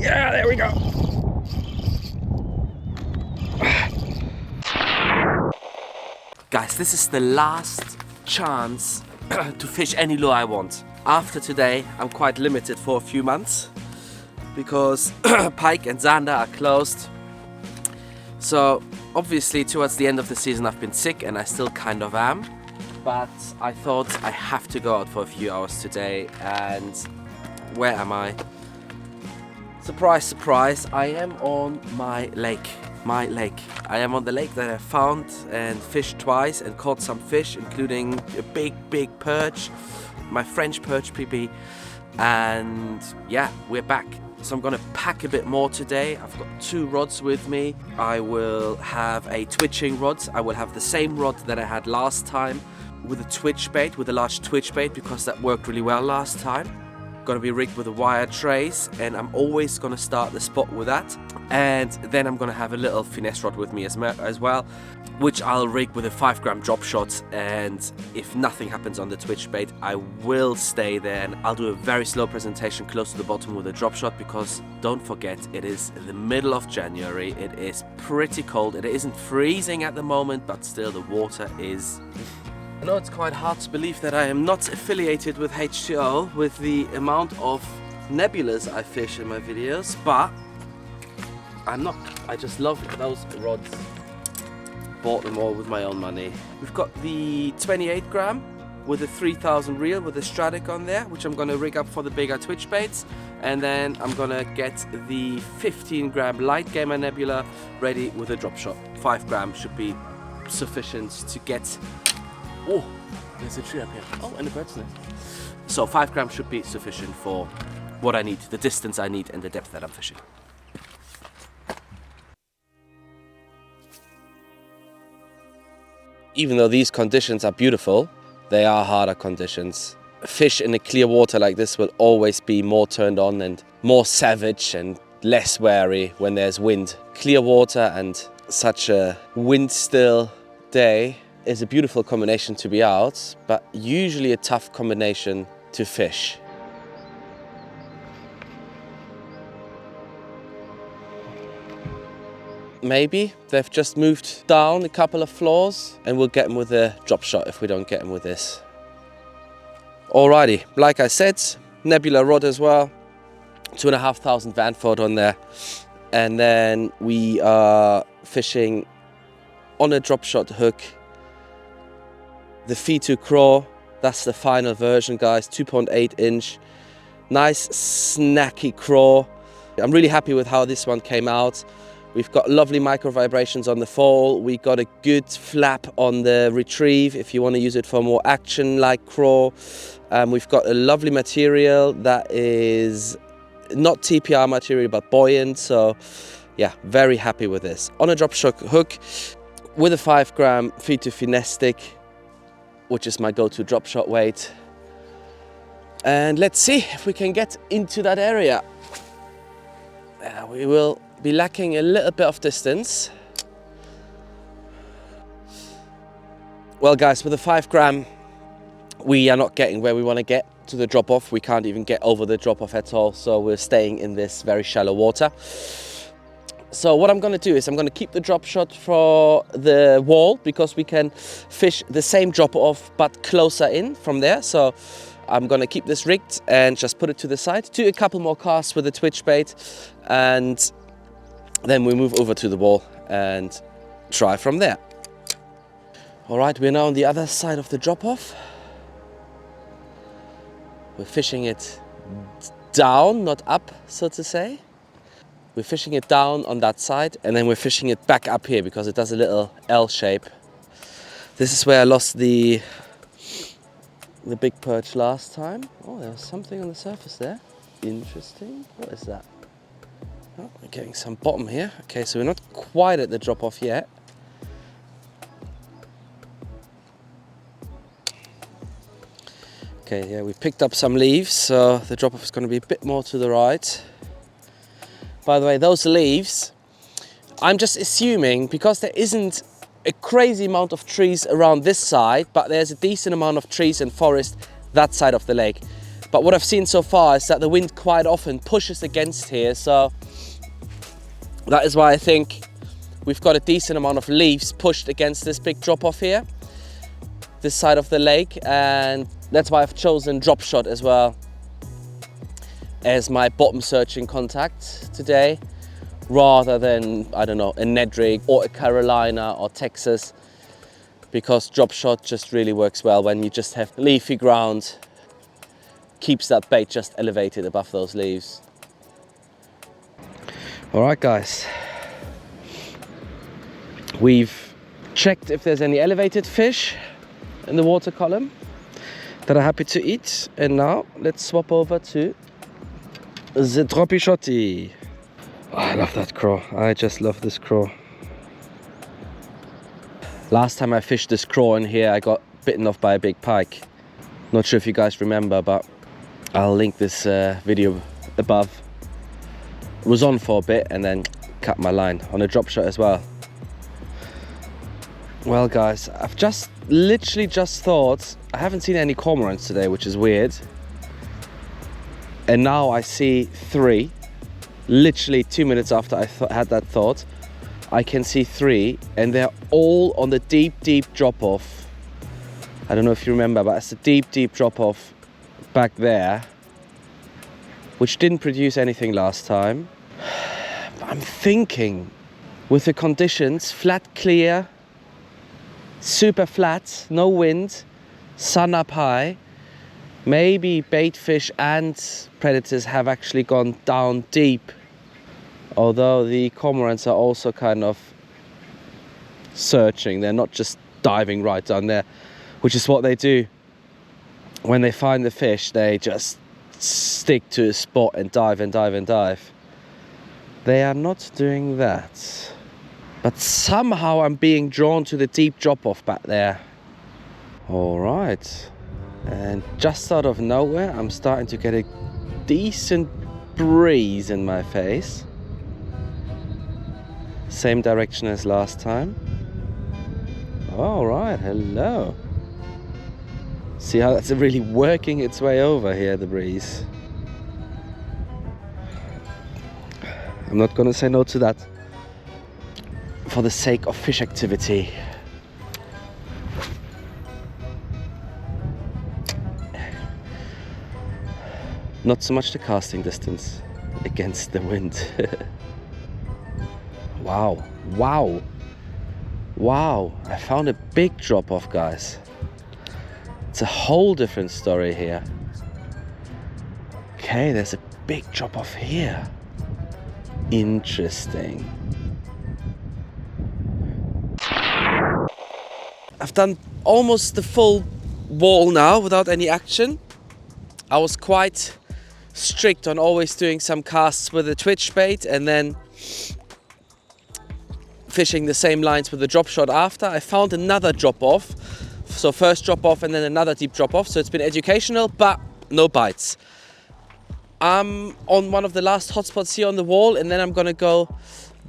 Yeah, there we go. Guys, this is the last chance to fish any lure I want. After today, I'm quite limited for a few months because Pike and Zander are closed. So obviously towards the end of the season I've been sick, and I still kind of am. But I thought I have to go out for a few hours today, and where am I? Surprise, surprise, I am on my lake. I am on the lake that I found and fished twice and caught some fish, including a big perch, my French perch PP. And yeah, we're back. So I'm gonna pack a bit more today. I've got 2 rods with me. I will have a twitching rod. I will have the same rod that I had last time with a twitch bait, with a large twitch bait, because that worked really well last time. Gonna be rigged with a wire trace, and I'm always gonna start the spot with that. And then I'm gonna have a little finesse rod with me as well, which I'll rig with a 5-gram drop shot. And if nothing happens on the twitch bait, I will stay there, and I'll do a very slow presentation close to the bottom with a drop shot, because don't forget, it is the middle of January. It is pretty cold. It isn't freezing at the moment, but still the water is... I know it's quite hard to believe that I am not affiliated with H2O with the amount of nebulas I fish in my videos, but I'm not. I just love those rods. Bought them all with my own money. We've got the 28 gram with a 3000 reel with a Stratic on there, which I'm gonna rig up for the bigger twitch baits. And then I'm gonna get the 15 gram light gamer nebula ready with a drop shot. 5 gram should be sufficient to get... Oh, there's a tree up here. Oh, and a bird's nest. So 5 grams should be sufficient for what I need, the distance I need and the depth that I'm fishing. Even though these conditions are beautiful, they are harder conditions. Fish in a clear water like this will always be more turned on and more savage and less wary when there's wind. Clear water and such a wind-still day is a beautiful combination to be out, but usually a tough combination to fish. Maybe they've just moved down a couple of floors, and we'll get them with a drop shot if we don't get them with this. Alrighty, like I said, nebula rod as well, 2,500 Vanford on there, and then we are fishing on a drop shot hook. The FiTU craw, that's the final version, guys, 2.8 inch. Nice snacky craw. I'm really happy with how this one came out. We've got lovely micro vibrations on the fall. We got a good flap on the retrieve if you want to use it for more action like craw. We've got a lovely material that is not TPR material but buoyant. So yeah, very happy with this. On a drop shot hook with a 5 gram FiTU finesse stick, which is my go-to drop shot weight. And let's see if we can get into that area. We will be lacking a little bit of distance. Well guys, with a 5 gram, we are not getting where we want to get to the drop-off. We can't even get over the drop-off at all, so we're staying in this very shallow water. So what I'm going to do is I'm going to keep the drop shot for the wall, because we can fish the same drop off but closer in from there. So I'm going to keep this rigged and just put it to the side, do a couple more casts with the twitch bait, and then we move over to the wall and try from there. All right, we're now on the other side of the drop off. We're fishing it down, not up, so to say. We're fishing it down on that side, and then we're fishing it back up here because it does a little L shape. This is where I lost the big perch last time. Oh, there was something on the surface there. Interesting. What is that? Oh, we're getting some bottom here. Okay, so we're not quite at the drop off yet. Okay, yeah, we picked up some leaves, so the drop off is going to be a bit more to the right. By the way, those leaves, I'm just assuming, because there isn't a crazy amount of trees around this side, but there's a decent amount of trees and forest that side of the lake. But what I've seen so far is that the wind quite often pushes against here, so that is why I think we've got a decent amount of leaves pushed against this big drop off here, this side of the lake, and that's why I've chosen drop shot as well as my bottom searching contact today, rather than, I don't know, a Nedrick or a Carolina or Texas, because drop shot just really works well when you just have leafy ground, keeps that bait just elevated above those leaves. All right, guys, we've checked if there's any elevated fish in the water column that are happy to eat, and now let's swap over to the droppy shotty. Oh, I love that craw. I just love this craw. Last time I fished this craw in here, I got bitten off by a big pike. Not sure if you guys remember, but I'll link this video above. It was on for a bit and then cut my line on a drop shot as well. Well, guys, I've literally just thought, I haven't seen any cormorants today, which is weird. And now I see 3. Literally 2 minutes after I had that thought, I can see 3, and they're all on the deep drop off. I don't know if you remember, but it's a deep drop off back there, which didn't produce anything last time. But I'm thinking, with the conditions, flat, clear, super flat, no wind, sun up high, maybe bait fish and predators have actually gone down deep. Although the cormorants are also kind of searching, they're not just diving right down there, which is what they do. When they find the fish, they just stick to a spot and dive and dive and dive. They are not doing that. But somehow I'm being drawn to the deep drop-off back there. All right. And just out of nowhere, I'm starting to get a decent breeze in my face. Same direction as last time. All right, hello. See how that's really working its way over here, the breeze. I'm not gonna say no to that for the sake of fish activity. Not so much the casting distance against the wind. Wow, wow, wow. I found a big drop off, guys. It's a whole different story here. Okay, there's a big drop off here. Interesting. I've done almost the full wall now without any action. I was quite strict on always doing some casts with a twitch bait and then fishing the same lines with a drop shot after. I found another drop off. So first drop off and then another deep drop off. So it's been educational, but no bites. I'm on one of the last hotspots here on the wall, and then I'm gonna go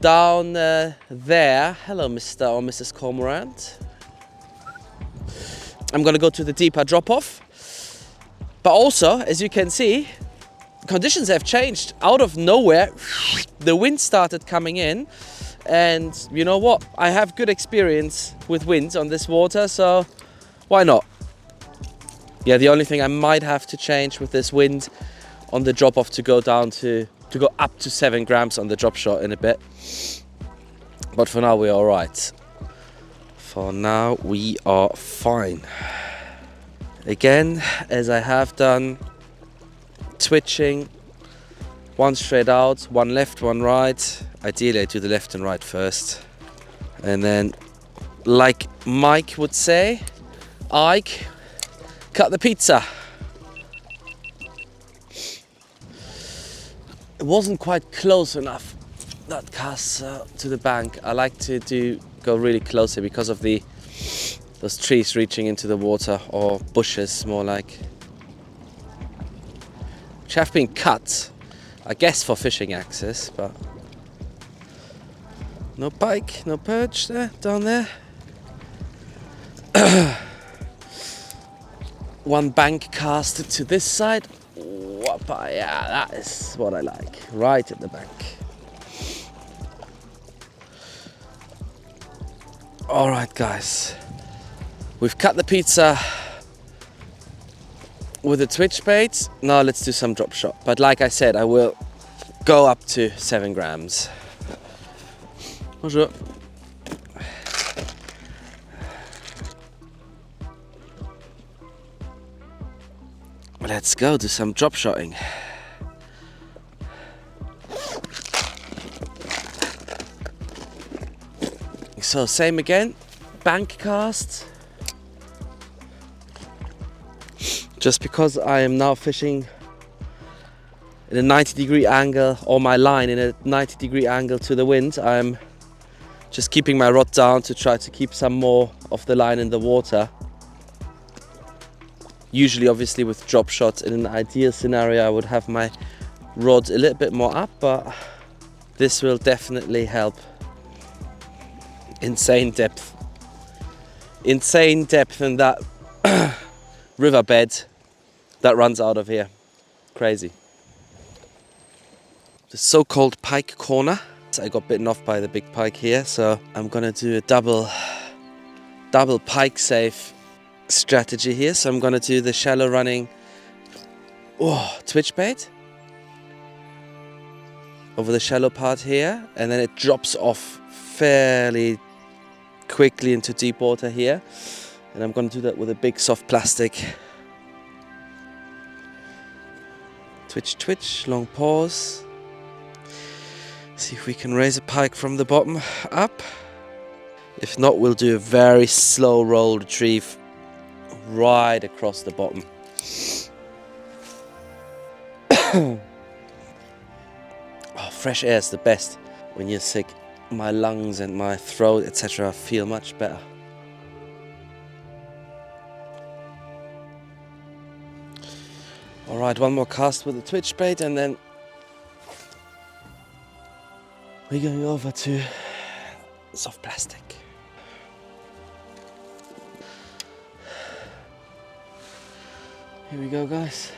down there. Hello, Mr. or Mrs. Cormorant. I'm gonna go to the deeper drop off. But also, as you can see, conditions have changed. Out of nowhere, the wind started coming in. And you know what? I have good experience with winds on this water, so why not? Yeah, the only thing I might have to change with this wind on the drop off to go up to 7 grams on the drop shot in a bit. But for now, we're all right. For now, we are fine. Again, as I have done, twitching, one straight out, one left, one right. Ideally, I do the left and right first. And then, like Mike would say, Ike, cut the pizza. It wasn't quite close enough, that cast to the bank. I like to go really close here because of those trees reaching into the water, or bushes more like, which have been cut, I guess for fishing access, but no pike, no perch there, down there. One bank casted to this side But yeah, that is what I like. Right at the bank. Alright guys, we've cut the pizza with a twitch bait. Now let's do some drop shot. But like I said, I will go up to 7 grams. Bonjour. Let's go do some drop shotting. So same again, bank cast. Just because I am now fishing in a 90-degree angle, or my line in a 90-degree angle to the wind, I'm just keeping my rod down to try to keep some more of the line in the water. Usually, obviously, with drop shots, in an ideal scenario, I would have my rod a little bit more up, but this will definitely help. Insane depth in that riverbed that runs out of here. Crazy. The so-called pike corner. I got bitten off by the big pike here, so I'm gonna do a double pike safe strategy here. So I'm gonna do the shallow running twitch bait over the shallow part here, and then it drops off fairly quickly into deep water here, and I'm going to do that with a big soft plastic. Twitch, long pause. See if we can raise a pike from the bottom up. If not, we'll do a very slow roll retrieve right across the bottom. Oh, fresh air is the best when you're sick. My lungs and my throat, etc. feel much better. Alright, one more cast with the twitch bait, and then we're going over to soft plastic. Here we go, guys.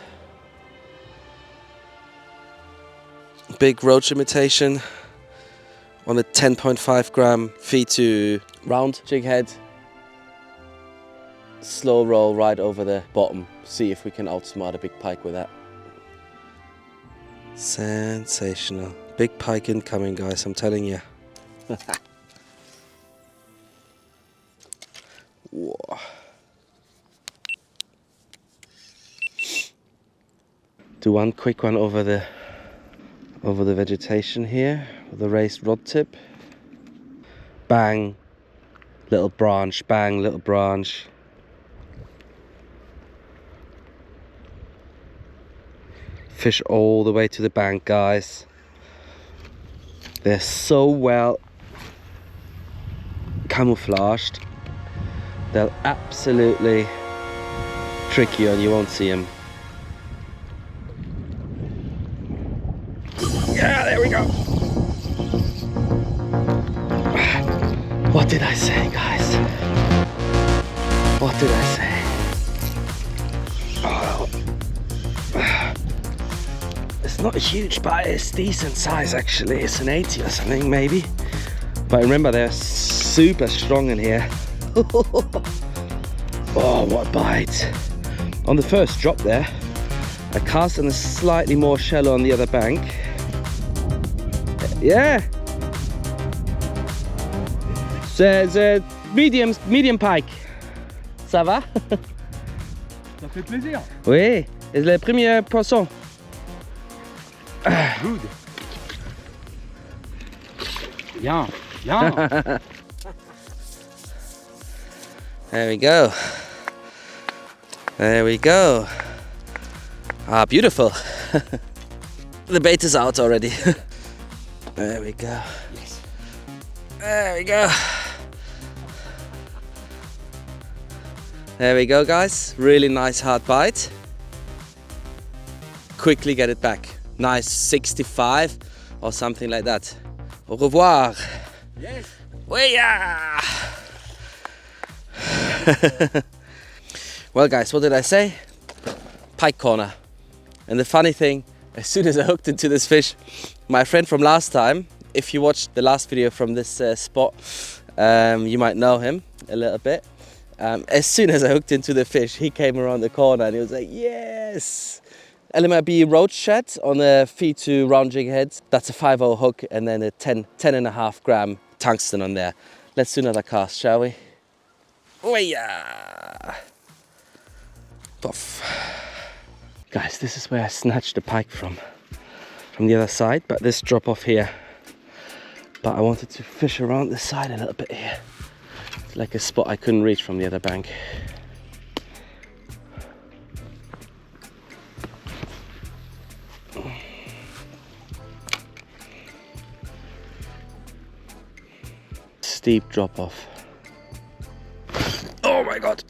Big roach imitation on a 10.5 gram FiTU round jig head. Slow roll right over the bottom. See if we can outsmart a big pike with that. Sensational. Big pike incoming, guys, I'm telling you. Whoa. Do one quick one over the vegetation here with a raised rod tip. Bang, little branch, bang, little branch. Fish all the way to the bank, guys. They're so well camouflaged. They'll absolutely trick you and you won't see them. Yeah, there we go. What did I say, guys? What did I say? Oh, it's not huge, but it's decent size actually. It's an 80 or something, maybe. But remember, they're super strong in here. Oh, what a bite. On the first drop there, I cast on a slightly more shallow on the other bank. Yeah. C'est medium pike. Ça va? Ça fait plaisir. Oui, c'est le premier poisson. Good. Bien, bien. There we go. There we go. Ah, beautiful. The bait is out already. There we go. Yes. There we go. There we go, guys. Really nice hard bite. Quickly get it back. Nice 65 or something like that. Au revoir. Yes. Yeah. Well, guys, what did I say? Pike corner. And the funny thing, as soon as I hooked into this fish, my friend from last time, if you watched the last video from this spot, you might know him a little bit. As soon as I hooked into the fish, he came around the corner and he was like, yes! LMIB roach shad on a FiTU round jig head. That's a 5/0 hook and then a 10.5 gram tungsten on there. Let's do another cast, shall we? Oh yeah! Puff. Guys, this is where I snatched the pike from the other side, but this drop off here. But I wanted to fish around the side a little bit here. It's like a spot I couldn't reach from the other bank. Steep drop off. Oh my god!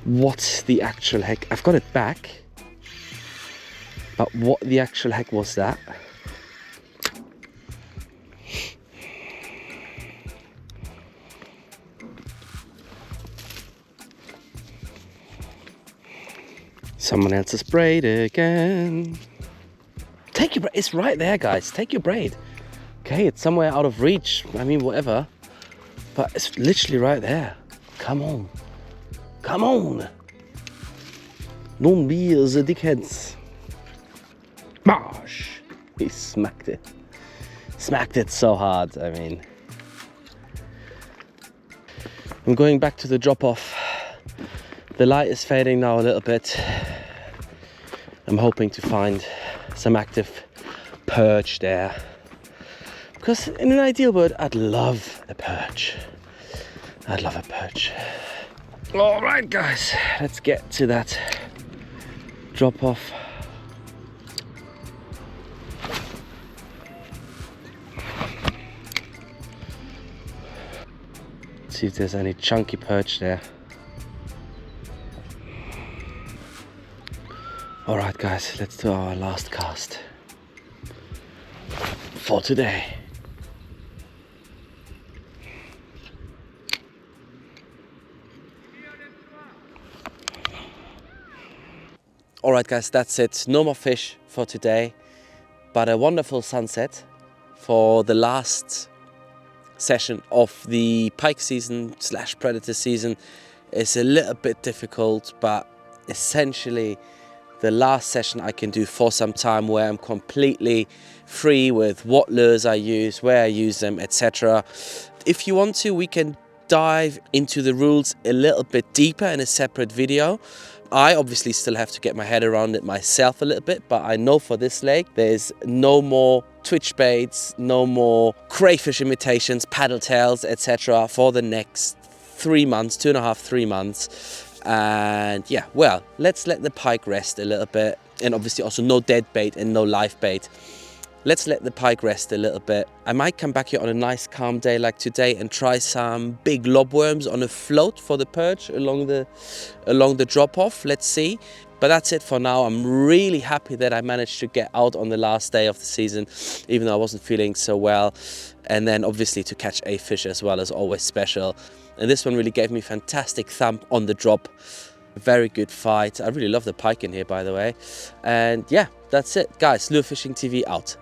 What the actual heck? I've got it back. But what the actual heck was that? Someone else's braid again. Take your braid. It's right there, guys. Take your braid. Okay, it's somewhere out of reach. I mean, whatever. But it's literally right there. Come on. Come on. Don't be the dickheads. Marsh. He smacked it. Smacked it so hard, I mean. I'm going back to the drop off. The light is fading now a little bit. I'm hoping to find some active perch there. Because in an ideal world, I'd love a perch. I'd love a perch. All right, guys, let's get to that drop off. See if there's any chunky perch there. All right, guys, let's do our last cast for today. All right, guys, that's it. No more fish for today, but a wonderful sunset for the last session of the pike season / predator season. It's a little bit difficult, but essentially the last session I can do for some time where I'm completely free with what lures I use, where I use them, etc. If you want to, we can dive into the rules a little bit deeper in a separate video. I obviously still have to get my head around it myself a little bit, but I know for this lake there's no more twitch baits, no more crayfish imitations, paddle tails, etc. for the next 3 months, 2.5, 3 months. And yeah, well, let's let the pike rest a little bit, and obviously also no dead bait and no live bait. Let's let the pike rest a little bit. I might come back here on a nice calm day like today and try some big lobworms on a float for the perch along the drop off. Let's see. But that's it for now. I'm really happy that I managed to get out on the last day of the season, even though I wasn't feeling so well. And then obviously to catch a fish as well is always special. And this one really gave me fantastic thump on the drop. Very good fight. I really love the pike in here, by the way. And yeah, that's it, guys. Lure Fishing TV out.